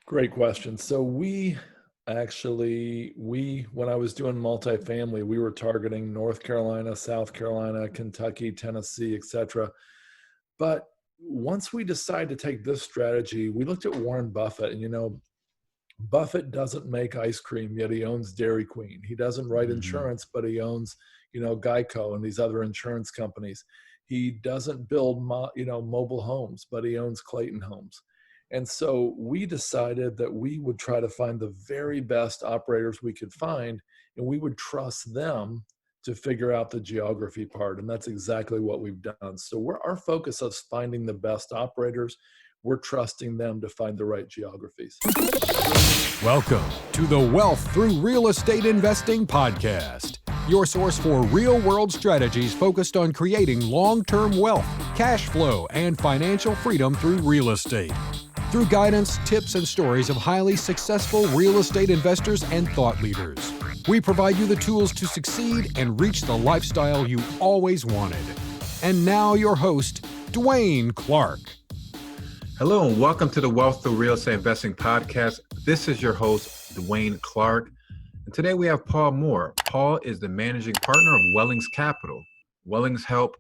Great question. So when I was doing multifamily, we were targeting North Carolina, South Carolina, Kentucky, Tennessee, etc. But once we decided to take this strategy, we looked at Warren Buffett, and Buffett doesn't make ice cream, yet he owns Dairy Queen. He doesn't write Hmm. insurance, but he owns, Geico and these other insurance companies. He doesn't build, mobile homes, but he owns Clayton Homes. And so we decided that we would try to find the very best operators we could find, and we would trust them to figure out the geography part. And that's exactly what we've done. So our focus is finding the best operators. We're trusting them to find the right geographies. Welcome to the Wealth Through Real Estate Investing podcast, your source for real-world strategies focused on creating long-term wealth, cash flow, and financial freedom through real estate. Through guidance, tips, and stories of highly successful real estate investors and thought leaders, we provide you the tools to succeed and reach the lifestyle you always wanted. And now your host, Dwaine Clarke. Hello and welcome to the Wealth Through Real Estate Investing podcast. This is your host, Dwaine Clarke. And today we have Paul Moore. Paul is the managing partner of Wellings Capital. Wellings help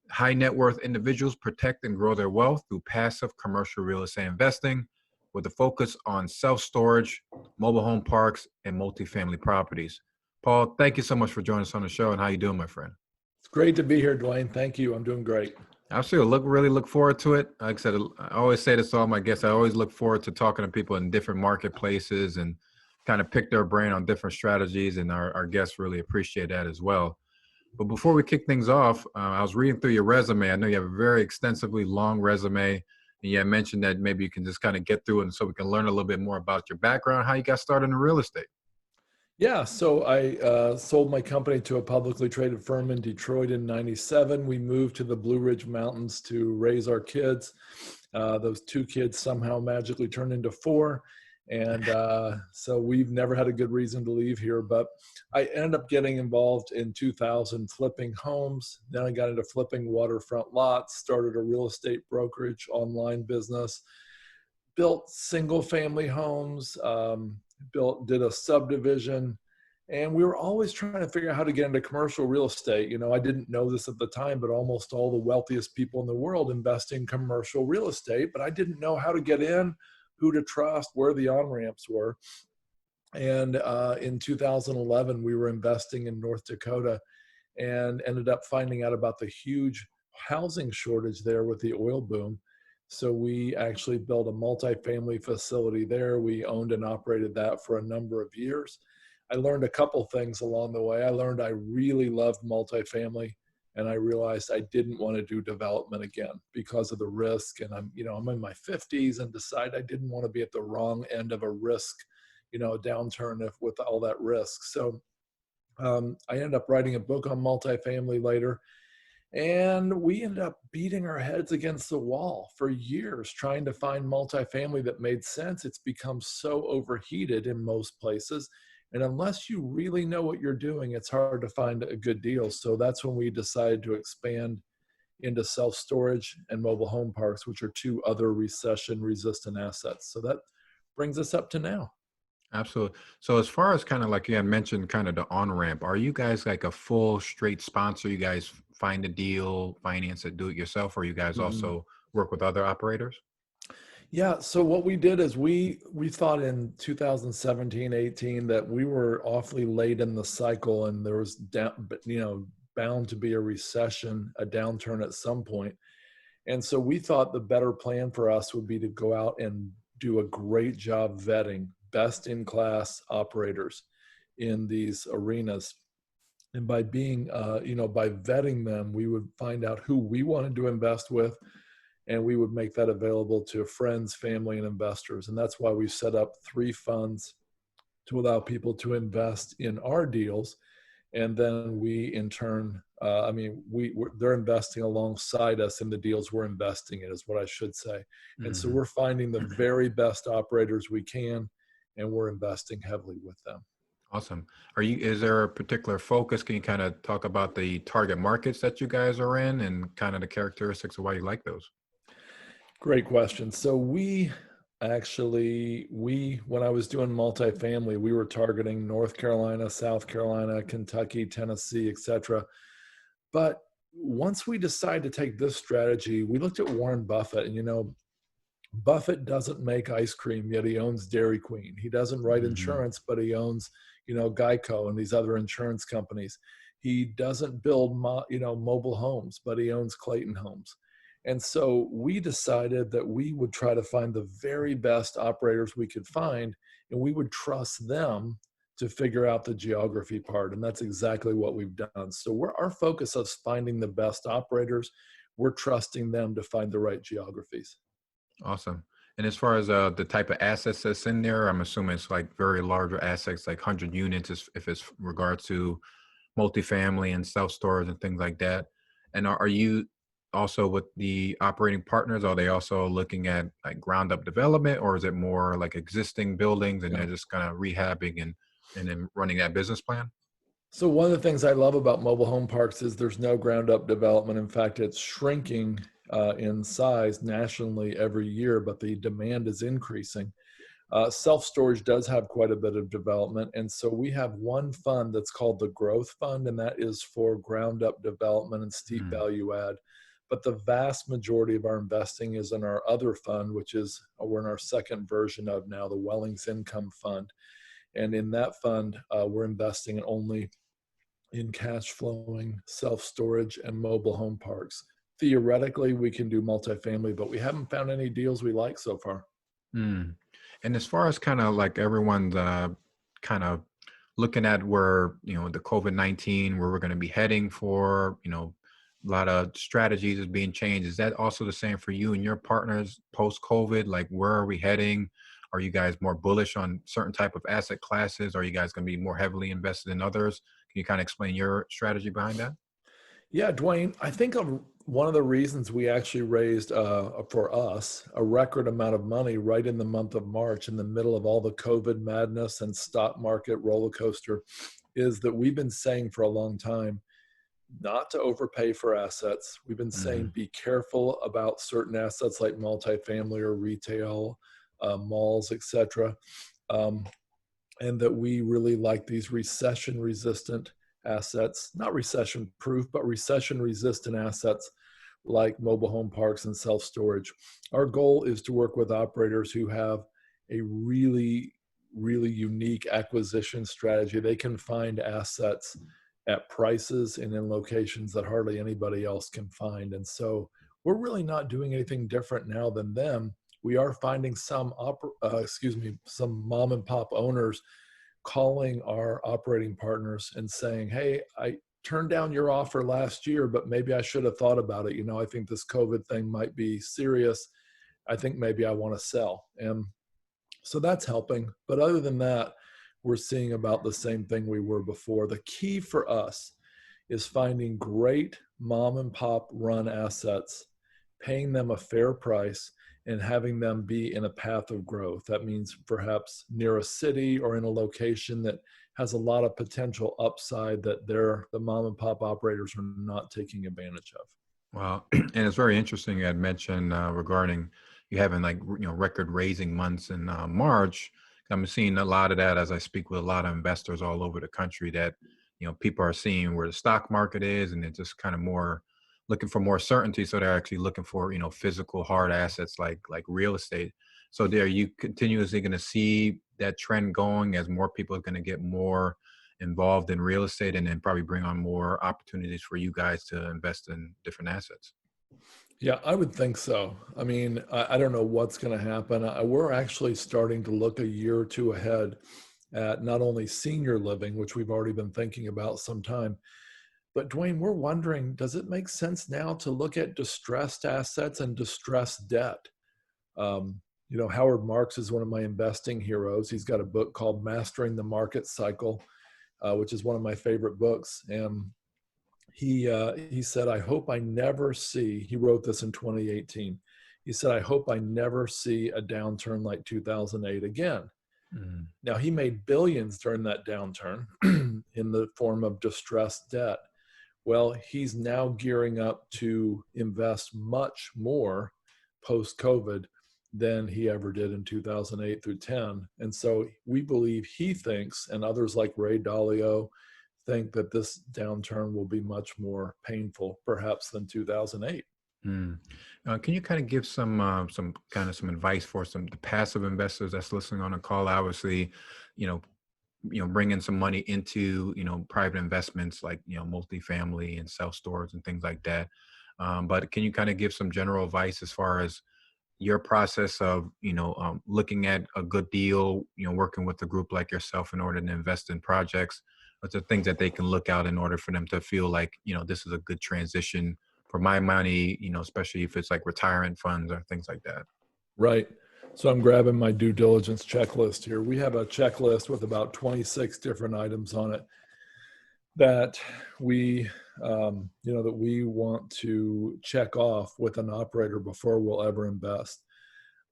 high net worth individuals protect and grow their wealth through passive commercial real estate investing with a focus on self-storage, mobile home parks, and multifamily properties. Paul, thank you so much for joining us on the show. And how you doing, my friend? It's great to be here, Dwaine. Thank you. I'm doing great. Absolutely. Really look forward to it. Like I said, I always say this to all my guests. I always look forward to talking to people in different marketplaces and kind of pick their brain on different strategies. And our guests really appreciate that as well. But before we kick things off, I was reading through your resume. I know you have a very extensively long resume. And you mentioned that maybe you can just kind of get through it and so we can learn a little bit more about your background, how you got started in real estate. Yeah, so I sold my company to a publicly traded firm in Detroit in '97. We moved to the Blue Ridge Mountains to raise our kids. Those two kids somehow magically turned into four. And so we've never had a good reason to leave here. But I ended up getting involved in 2000 flipping homes. Then I got into flipping waterfront lots, started a real estate brokerage online business, built single family homes, did a subdivision, and we were always trying to figure out how to get into commercial real estate. I didn't know this at the time, but almost all the wealthiest people in the world invest in commercial real estate, but I didn't know how to get in, who to trust, where the on-ramps were. And in 2011, we were investing in North Dakota and ended up finding out about the huge housing shortage there with the oil boom. So we actually built a multifamily facility there. We owned and operated that for a number of years. I learned a couple things along the way. I learned I really loved multifamily, and I realized I didn't want to do development again because of the risk. And I'm in my 50s and decided I didn't want to be at the wrong end of a risk, a downturn with all that risk. So I ended up writing a book on multifamily later. And we ended up beating our heads against the wall for years, trying to find multifamily that made sense. It's become so overheated in most places. And unless you really know what you're doing, it's hard to find a good deal. So that's when we decided to expand into self-storage and mobile home parks, which are two other recession-resistant assets. So that brings us up to now. Absolutely. So as far as kind of like you had mentioned, kind of the on-ramp, are you guys like a full straight sponsor? You guys find a deal, finance it, do it yourself, or you guys also work with other operators? Yeah. So what we did is we thought in 2017, 18 that we were awfully late in the cycle, and there was bound to be a recession, a downturn at some point. And so we thought the better plan for us would be to go out and do a great job vetting best in class operators in these arenas. And by being, by vetting them, we would find out who we wanted to invest with, and we would make that available to friends, family, and investors. And that's why we set up 3 funds to allow people to invest in our deals. And then we, in turn, they're investing alongside us in the deals we're investing in, is what I should say. And so we're finding the very best operators we can, and we're investing heavily with them. Awesome. Is there a particular focus? Can you kind of talk about the target markets that you guys are in and kind of the characteristics of why you like those? Great question. So Actually, when I was doing multifamily, we were targeting North Carolina, South Carolina, Kentucky, Tennessee, etc. But once we decided to take this strategy, we looked at Warren Buffett, and Buffett doesn't make ice cream, yet he owns Dairy Queen. He doesn't write Hmm. insurance, but he owns, Geico and these other insurance companies. He doesn't build, mobile homes, but he owns Clayton Homes. And so we decided that we would try to find the very best operators we could find, and we would trust them to figure out the geography part. And that's exactly what we've done. So our focus is finding the best operators. We're trusting them to find the right geographies. Awesome. And as far as the type of assets that's in there, I'm assuming it's like very larger assets, like 100 units, if it's regards to multifamily and self-storage and things like that. And are you also with the operating partners? Are they also looking at like ground up development, or is it more like existing buildings and Yeah. they're just kind of rehabbing and then running that business plan? So one of the things I love about mobile home parks is there's no ground up development. In fact, it's shrinking in size nationally every year, but the demand is increasing. Self-storage does have quite a bit of development. And so we have one fund that's called the Growth Fund, and that is for ground up development and steep Mm. value add. But the vast majority of our investing is in our other fund, which is we're in our second version of now, the Wellings Income Fund. And in that fund, we're investing only in cash flowing self-storage and mobile home parks. Theoretically, we can do multifamily, but we haven't found any deals we like so far. Mm. And as far as kind of like everyone's kind of looking at where, the COVID-19, where we're going to be heading for, a lot of strategies is being changed. Is that also the same for you and your partners post-COVID? Like, where are we heading? Are you guys more bullish on certain type of asset classes? Are you guys going to be more heavily invested in others? Can you kind of explain your strategy behind that? Yeah, Dwayne, I think one of the reasons we actually raised for us a record amount of money right in the month of March, in the middle of all the COVID madness and stock market roller coaster, is that we've been saying for a long time not to overpay for assets. We've been saying Hmm. be careful about certain assets like multifamily or retail, malls, etc. Um, and that we really like these recession resistant assets, not recession proof, but recession resistant assets like mobile home parks and self storage. Our goal is to work with operators who have a really unique acquisition strategy. They can find assets at prices and in locations that hardly anybody else can find. And so we're really not doing anything different now than them. We are finding some mom and pop owners calling our operating partners and saying, "Hey, I turned down your offer last year, but maybe I should have thought about it. I think this COVID thing might be serious. I think maybe I want to sell." And so that's helping. But other than that, we're seeing about the same thing we were before. The key for us is finding great mom and pop run assets, paying them a fair price, and having them be in a path of growth. That means perhaps near a city or in a location that has a lot of potential upside that the mom and pop operators are not taking advantage of. Well, and it's very interesting. You had mentioned regarding you having like record raising months in March. I'm seeing a lot of that as I speak with a lot of investors all over the country. That people are seeing where the stock market is, and they're just kind of more looking for more certainty. So they're actually looking for physical hard assets like real estate. So are you continuously going to see that trend going as more people are going to get more involved in real estate and then probably bring on more opportunities for you guys to invest in different assets? Yeah, I would think so. I mean, I don't know what's going to happen. We're actually starting to look a year or two ahead at not only senior living, which we've already been thinking about some time, but Dwayne, we're wondering, does it make sense now to look at distressed assets and distressed debt? Howard Marks is one of my investing heroes. He's got a book called Mastering the Market Cycle, which is one of my favorite books. And he said, I hope I never see, he wrote this in 2018. He said, I hope I never see a downturn like 2008 again. Mhm. Now, he made billions during that downturn in the form of distressed debt. Well, he's now gearing up to invest much more post-COVID than he ever did in 2008 through 10. And so we believe he thinks, and others like Ray Dalio think, that this downturn will be much more painful, perhaps, than 2008. Mm. Can you kind of give some advice for the passive investors that's listening on the call? Obviously, you know, bringing some money into, private investments like, multifamily and self-storage and things like that. But can you kind of give some general advice as far as your process of, looking at a good deal, working with a group like yourself in order to invest in projects? What's the things that they can look out in order for them to feel like, this is a good transition for my money, especially if it's like retirement funds or things like that? Right. So I'm grabbing my due diligence checklist here. We have a checklist with about 26 different items on it that we, that we want to check off with an operator before we'll ever invest.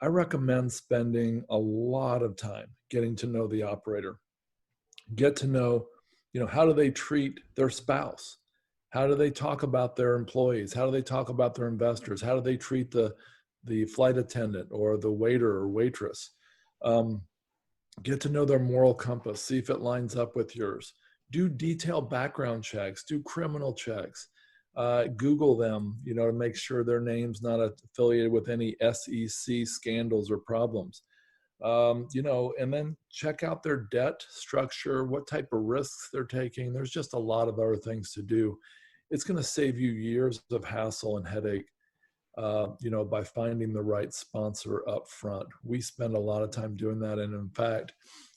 I recommend spending a lot of time getting to know the operator. Get to know, how do they treat their spouse? How do they talk about their employees? How do they talk about their investors? How do they treat the flight attendant or the waiter or waitress? Get to know their moral compass. See if it lines up with yours. Do detailed background checks. Do criminal checks. Google them, to make sure their name's not affiliated with any SEC scandals or problems. And then check out their debt structure, what type of risks they're taking. There's just a lot of other things to do. It's going to save you years of hassle and headache, by finding the right sponsor up front. We spend a lot of time doing that. And in fact,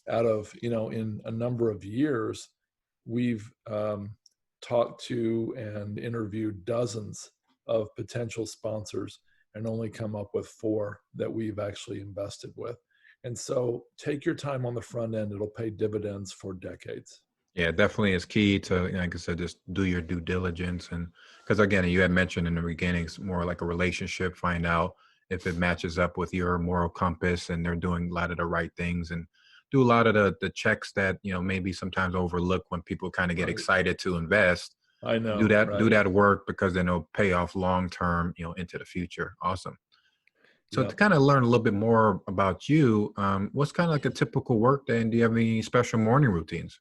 out of, in a number of years, we've talked to and interviewed dozens of potential sponsors and only come up with 4 that we've actually invested with. And so take your time on the front end. It'll pay dividends for decades. Yeah, definitely is key to, like I said, just do your due diligence. And because again, you had mentioned in the beginning, it's more like a relationship, find out if it matches up with your moral compass and they're doing a lot of the right things, and do a lot of the checks that, maybe sometimes overlook when people kind of get Right. excited to invest. I know. Do that, right? do that work, because then it'll pay off long-term, into the future. Awesome. So Yeah. to kind of learn a little bit more about you, what's kind of like a typical work day, and do you have any special morning routines?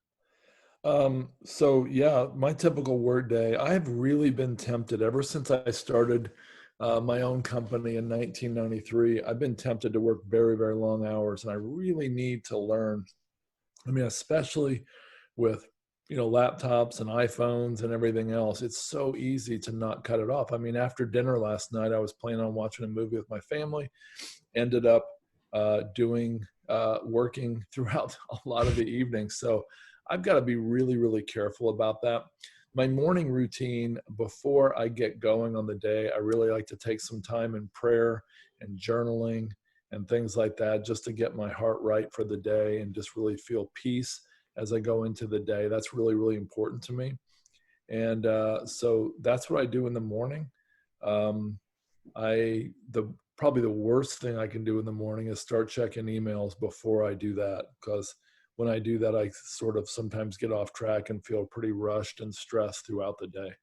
So yeah, my typical work day, I have really been tempted ever since I started my own company in 1993. I've been tempted to work very, very long hours, and I really need to learn. I mean, especially with, laptops and iPhones and everything else, it's so easy to not cut it off. I mean, after dinner last night, I was planning on watching a movie with my family, ended up working throughout a lot of the evening. So I've got to be really, really careful about that. My morning routine before I get going on the day, I really like to take some time in prayer and journaling and things like that, just to get my heart right for the day and just really feel peace as I go into the day. That's really, really important to me. And so that's what I do in the morning. Probably the worst thing I can do in the morning is start checking emails before I do that, because when I do that, I sort of sometimes get off track and feel pretty rushed and stressed throughout the day.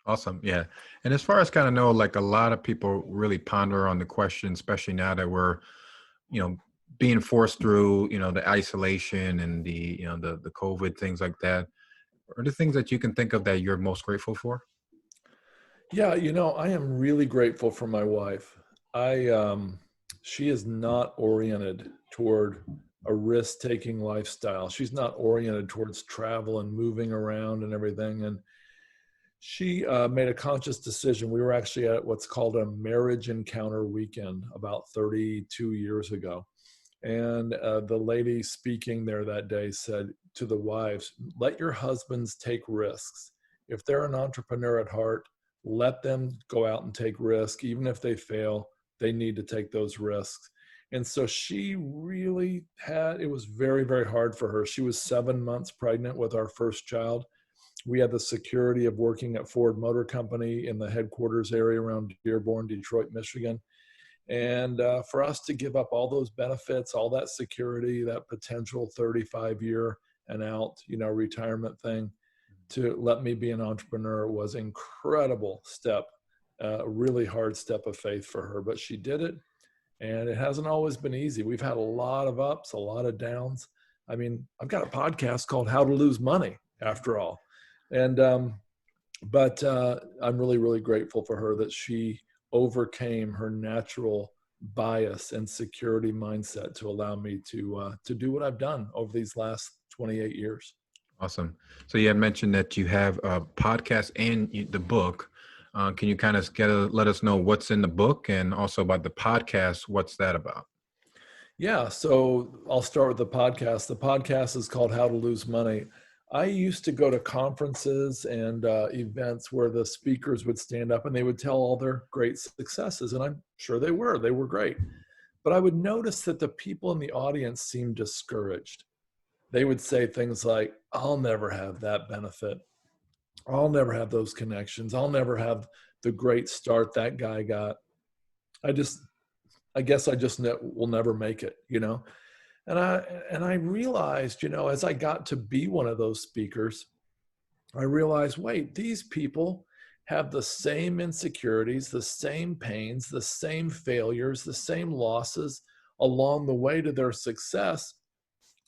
Awesome. Yeah. And as far as kind of know, like a lot of people really ponder on the question, especially now that we're, you know, being forced through, the isolation and the COVID, things like that. Are the things that you can think of that you're most grateful for? Yeah, I am really grateful for my wife. She is not oriented toward a risk-taking lifestyle. She's not oriented towards travel and moving around and everything. And she made a conscious decision. We were actually at what's called a marriage encounter weekend about 32 years ago. And the lady speaking there that day said to the wives, let your husbands take risks. If they're an entrepreneur at heart, let them go out and take risks. Even if they fail, they need to take those risks. And so she really it was very, very hard for her. She was 7 months pregnant with our first child. We had the security of working at Ford Motor Company in the headquarters area around Dearborn, Detroit, Michigan. And for us to give up all those benefits, all that security, that potential 35-year and out, retirement thing, to let me be an entrepreneur was incredible step, a really hard step of faith for her. But she did it, And it hasn't always been easy. We've had a lot of ups, a lot of downs. I mean, I've got a podcast called How to Lose Money, after all. And, but I'm really, really grateful for her that she overcame her natural bias and security mindset to allow me to do what I've done over these last 28 years. Awesome. So you had mentioned that you have a podcast and the book. Can you kind of let us know what's in the book, and also about the podcast? What's that about? Yeah, so I'll start with the podcast. The podcast is called How to Lose Money. I used to go to conferences and events where the speakers would stand up and they would tell all their great successes. And I'm sure they were great. But I would notice that the people in the audience seemed discouraged. They would say things like, I'll never have that benefit. I'll never have those connections. I'll never have the great start that guy got. I guess I just will never make it, you know? And I realized, you know, as I got to be one of those speakers, I realized, wait, these people have the same insecurities, the same pains, the same failures, the same losses along the way to their success.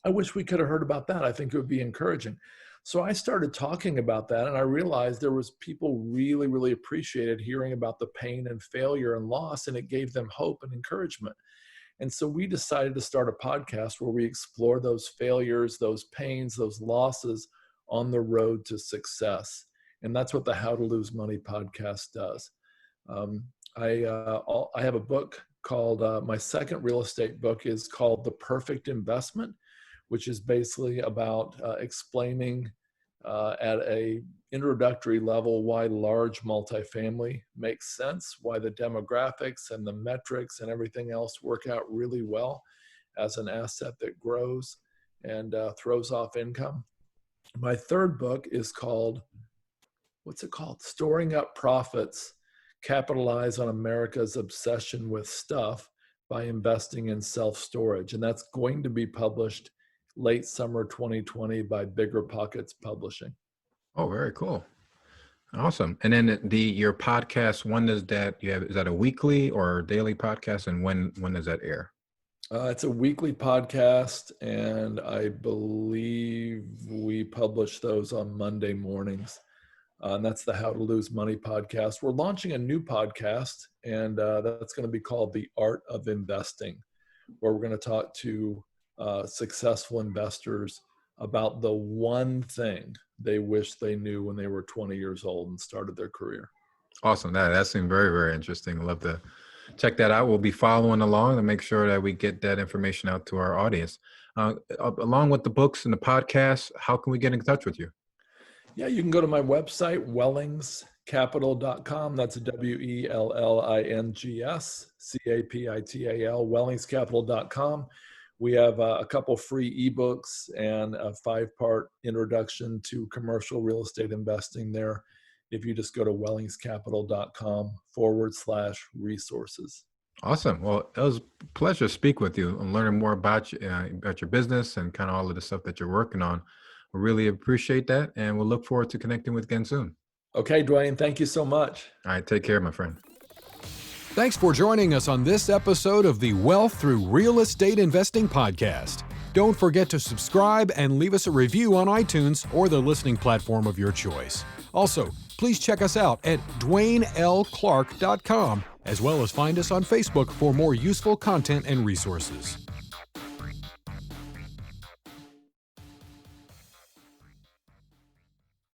I wish we could have heard about that. I think it would be encouraging. So I started talking about that, and I realized there was people really, really appreciated hearing about the pain and failure and loss, and it gave them hope and encouragement. And so we decided to start a podcast where we explore those failures, those pains, those losses on the road to success. And that's what the How to Lose Money podcast does. I have a book called, my second real estate book is called The Perfect Investment, which is basically about explaining at a introductory level why large multifamily makes sense, why the demographics and the metrics and everything else work out really well as an asset that grows and throws off income. My third book is called, what's it called? Storing Up Profits, Capitalize on America's Obsession with Stuff by Investing in Self-Storage. And that's going to be published late summer 2020 by BiggerPockets Publishing. Oh, very cool. Awesome. And then your podcast, when does that, is that a weekly or daily podcast? And when does that air? It's a weekly podcast, and I believe we publish those on Monday mornings. And that's the How to Lose Money podcast. We're launching a new podcast, and that's going to be called The Art of Investing, where we're going to talk to successful investors about the one thing they wish they knew when they were 20 years old and started their career. Awesome. That seemed very, very interesting. I'd love to check that out. We'll be following along to make sure that we get that information out to our audience. Along with the books and the podcast, how can we get in touch with you? Yeah, you can go to my website, wellingscapital.com. That's WELLINGSCAPITAL, wellingscapital.com. We have a couple free ebooks and a 5-part introduction to commercial real estate investing there. If you just go to wellingscapital.com/resources. Awesome. Well, it was a pleasure to speak with you and learning more about your business and kind of all of the stuff that you're working on. We really appreciate that, and we'll look forward to connecting with you again soon. Okay, Dwaine, thank you so much. All right, take care, my friend. Thanks for joining us on this episode of the Wealth Through Real Estate Investing podcast. Don't forget to subscribe and leave us a review on iTunes or the listening platform of your choice. Also, please check us out at DwaineLClarke.com, as well as find us on Facebook for more useful content and resources.